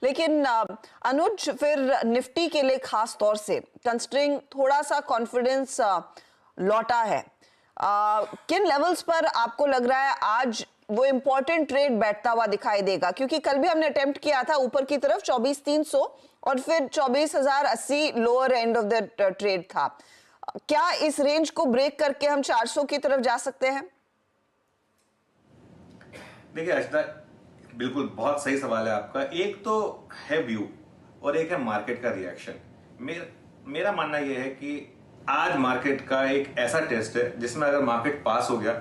लेकिन अनुज, फिर निफ्टी के लिए खास तौर से कंसिडरिंग थोड़ा सा कॉन्फिडेंस लौटा है, किन लेवल्स पर आपको लग रहा है आज वो इंपॉर्टेंट ट्रेड बैठता हुआ दिखाई देगा? क्योंकि कल भी हमने अटेम्प्ट किया था ऊपर की तरफ 24,300 और फिर 24,080 lower end of the trade था। क्या इस रेंज को ब्रेक करके हम 400 की तरफ जा सकते हैं? देखिए अर्चना, बिल्कुल बहुत सही सवाल है आपका। एक तो है व्यू और एक है मार्केट का रिएक्शन। मेरा मानना यह है कि आज मार्केट का एक ऐसा टेस्ट है जिसमें अगर मार्केट पास हो गया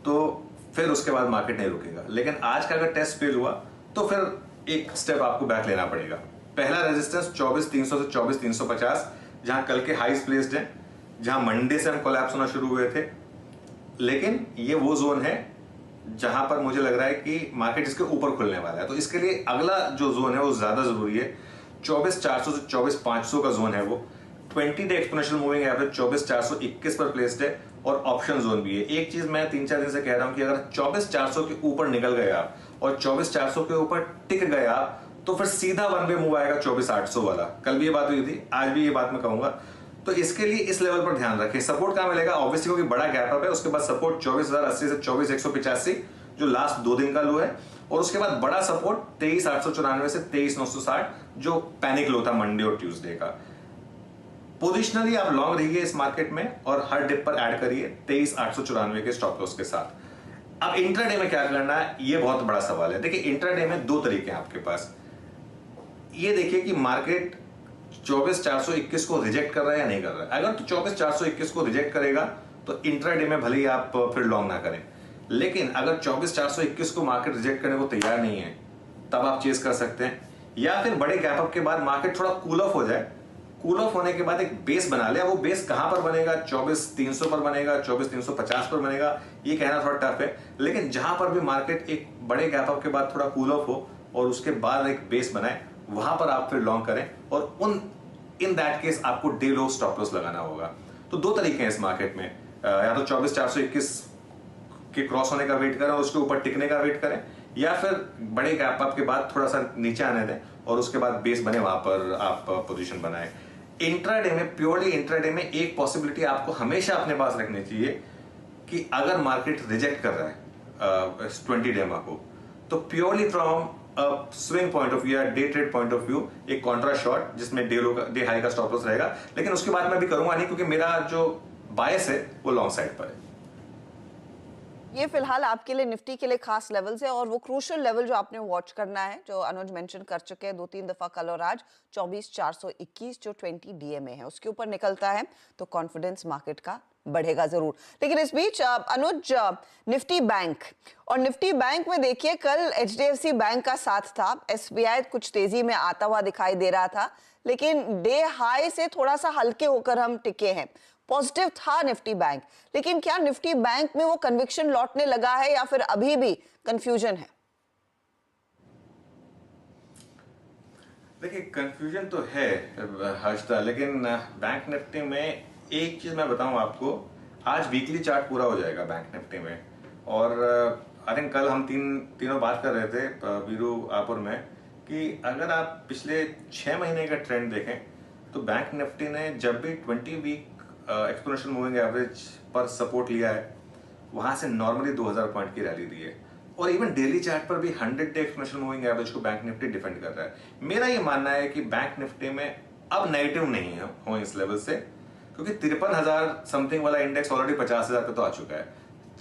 तो फिर उसके बाद मार्केट नहीं रुकेगा, लेकिन आज का अगर टेस्ट फेल हुआ तो फिर एक स्टेप आपको बैक लेना पड़ेगा। पहला रेजिस्टेंस 24,300 से 24,350, जहां कल के हाईस प्लेस्ड हैं, जहां मंडे से हम कोलैप्स होना शुरू हुए थे, लेकिन ये वो जोन है जहां पर मुझे लग रहा है कि मार्केट इसके ऊपर खुलने वाला है। तो इसके लिए अगला जो जोन है वो ज्यादा जरूरी है। 24,400 से 24,500 का जोन है वो। 20 डे एक्सपोनेंशियल मूविंग एवरेज 24,421 पर प्लेस्ड है और ऑप्शन जोन भी है। एक चीज मैं 3-4 दिन से कह रहा हूं कि अगर 24,400 के ऊपर निकल गया और 24,400 के ऊपर टिक गया तो फिर सीधा वन वे मूव आएगा 24,800 वाला। कल भी ये बात हुई थी, आज भी ये बात मैं कहूंगा। तो इसके लिए इस लेवल पर ध्यान रखें। सपोर्ट कहां मिलेगा? ऑब्वियसली क्योंकि बड़ा गैप अप है, उसके बाद सपोर्ट 24,080 से 24,185 जो लास्ट 2 दिन का लो है, और उसके बाद बड़ा सपोर्ट 23,894 से 23,960 जो पैनिक लो था मंडे और ट्यूसडे का। पोजिशनली आप लॉन्ग रहिए इस मार्केट में और हर डिप पर ऐड करिए 23,894 के स्टॉप लॉस के साथ। अब इंट्राडे में क्या करना है, ये बहुत बड़ा सवाल है। देखिए इंट्राडे में 2 तरीके हैं आपके पास। ये देखिए कि मार्केट 24,421 को रिजेक्ट कर रहा है या नहीं कर रहा है। अगर तो 24,421 को रिजेक्ट करेगा तो इंट्राडे में भले ही आप फिर लॉन्ग ना करें, लेकिन अगर 24,421 को मार्केट रिजेक्ट करने को तैयार नहीं है तब आप चेस कर सकते हैं। या फिर बड़े गैप अप के बाद मार्केट थोड़ा कूल ऑफ हो जाए, कूल ऑफ होने के बाद एक बेस बना ले। वो बेस कहां पर बनेगा? 24,300 पर बनेगा, 24,350 पर बनेगा, ये कहना थोड़ा टफ है। लेकिन जहां पर भी मार्केट एक बड़े गैप अप के बाद थोड़ा कूल ऑफ हो और उसके बाद एक बेस बनाए, वहां पर आप फिर लॉन्ग करें और इन दैट केस आपको डे लो स्टॉप लॉस लगाना होगा। तो 2 तरीके हैं इस मार्केट में, या तो 24,421 के क्रॉस होने का वेट करें और उसके ऊपर टिकने का वेट करें, या फिर बड़े गैप अप के बाद थोड़ा सा नीचे आने दें और उसके बाद बेस बने, वहां पर आप पोजीशन बनाएं। इंट्राडे में, प्योरली इंट्राडे में एक पॉसिबिलिटी आपको हमेशा अपने पास रखनी चाहिए कि अगर मार्केट रिजेक्ट कर रहा है 20 डे को, तो purely from swing point of view या day trade point of view एक कॉन्ट्रा शॉट जिसमें डे हाई का स्टॉप लॉस रहेगा। लेकिन उसके बाद मैं भी करूंगा नहीं, क्योंकि मेरा जो बायस है वो लॉन्ग साइड पर है। ये फिलहाल आपके लिए निफ्टी के लिए खास लेवल्स है और वो क्रूशियल लेवल जो आपने वॉच करना है, जो अनुज मेंशन कर चुके हैं 2-3 दफा कल और आज, 24,421 जो 20 डीएमए है, उसके ऊपर निकलता है तो कॉन्फिडेंस मार्केट का बढ़ेगा जरूर। लेकिन इस बीच अनुज, निफ्टी बैंक और निफ्टी बैंक में देखिए कल एचडीएफसी बैंक का साथ था, एसबीआई कुछ तेजी में आता हुआ दिखाई दे रहा था, लेकिन डे हाई से थोड़ा सा हल्के होकर हम टिके हैं। पॉजिटिव था निफ्टी बैंक, लेकिन क्या निफ्टी बैंक में वो कन्विक्शन लौटने लगा है या फिर अभी भी कंफ्यूजन है? देखिए कंफ्यूजन तो है हर्षदा, लेकिन बैंक निफ्टी में एक चीज मैं बताऊं आपको, आज वीकली चार्ट पूरा हो जाएगा बैंक निफ्टी में। और आई थिंक कल हम तीनों बात कर रहे थे वीरू आप और मैं, कि अगर आप पिछले 6 महीने का ट्रेंड देखें तो बैंक निफ्टी ने जब भी 20 वीक एक्सपोनेंशियल मूविंग एवरेज पर सपोर्ट लिया है, वहां से नॉर्मली 2000 पॉइंट की रैली दी है। और इवन डेली चार्ट पर भी 100 डे एक्सपोनेंशियल मूविंग एवरेज को बैंक निफ्टी डिफेंड कर रहा है। मेरा ये मानना है कि बैंक निफ्टी में अब नेगेटिव नहीं है हो इस लेवल से, क्योंकि 53,000 समथिंग वाला इंडेक्स ऑलरेडी 50,000 पे तो आ चुका है,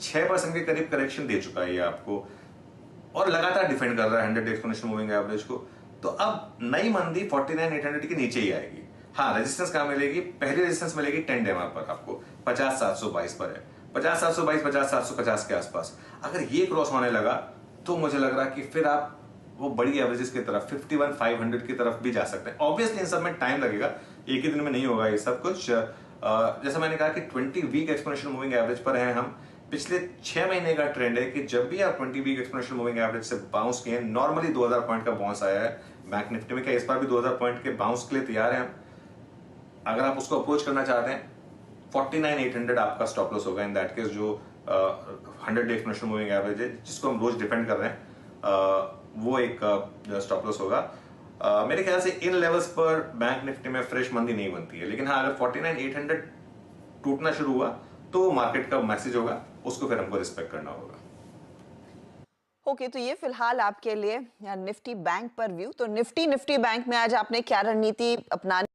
6% के करीब करेक्शन दे चुका है ये आपको, और लगातार डिफेंड कर रहा है 100 डे एक्सपोनेंशियल मूविंग एवरेज को। तो अब नई मंदी 49,800 के नीचे ही आएगी। हाँ, रेजिस्टेंस कहां मिलेगी? पहली रेजिस्टेंस मिलेगी 10 डे पर आपको 50,722 पर है, 50,722, 50,750 के आसपास। अगर ये क्रॉस होने लगा तो मुझे लग रहा कि फिर आप वो बड़ी एवरेजेस की तरफ 51,500 की तरफ भी जा सकते हैं। ऑब्वियसली इन सब में टाइम लगेगा, एक ही दिन में नहीं होगा ये सब कुछ। जैसा मैंने कहा कि 20 वीक एक्सपोनेंशियल मूविंग एवरेज पर हैं हम। पिछले 6 महीने का ट्रेंड है कि जब भी आप 20 वीक एक्सपोनेंशियल मूविंग एवरेज से बाउंस किए, नॉर्मली 2000 पॉइंट का बाउंस आया है बैंक निफ्टी में। क्या इस बार भी 2000 पॉइंट के बाउंस के लिए तैयार हैं हम? अगर आप उसको अप्रोच करना चाहते हैं, 49,800 आपका स्टॉप लॉस होगा इन दैट केस, जो 100 डे एक्सपोनेंशियल मूविंग एवरेज है जिसको हम रोज डिपेंड कर रहे हैं, वो एक स्टॉप लॉस होगा। मेरे ख्याल से इन लेवल्स पर बैंक निफ्टी में फ्रेश मंदी नहीं बनती है, लेकिन हाँ अगर 49,800 टूटना शुरू हुआ तो वो मार्केट का मैसेज होगा, उसको फिर हमको रिस्पेक्ट करना होगा। ओके, तो ये फिलहाल आपके लिए निफ्टी बैंक पर व्यू। तो निफ्टी बैंक में आज आपने क्या रणनीति अपनानी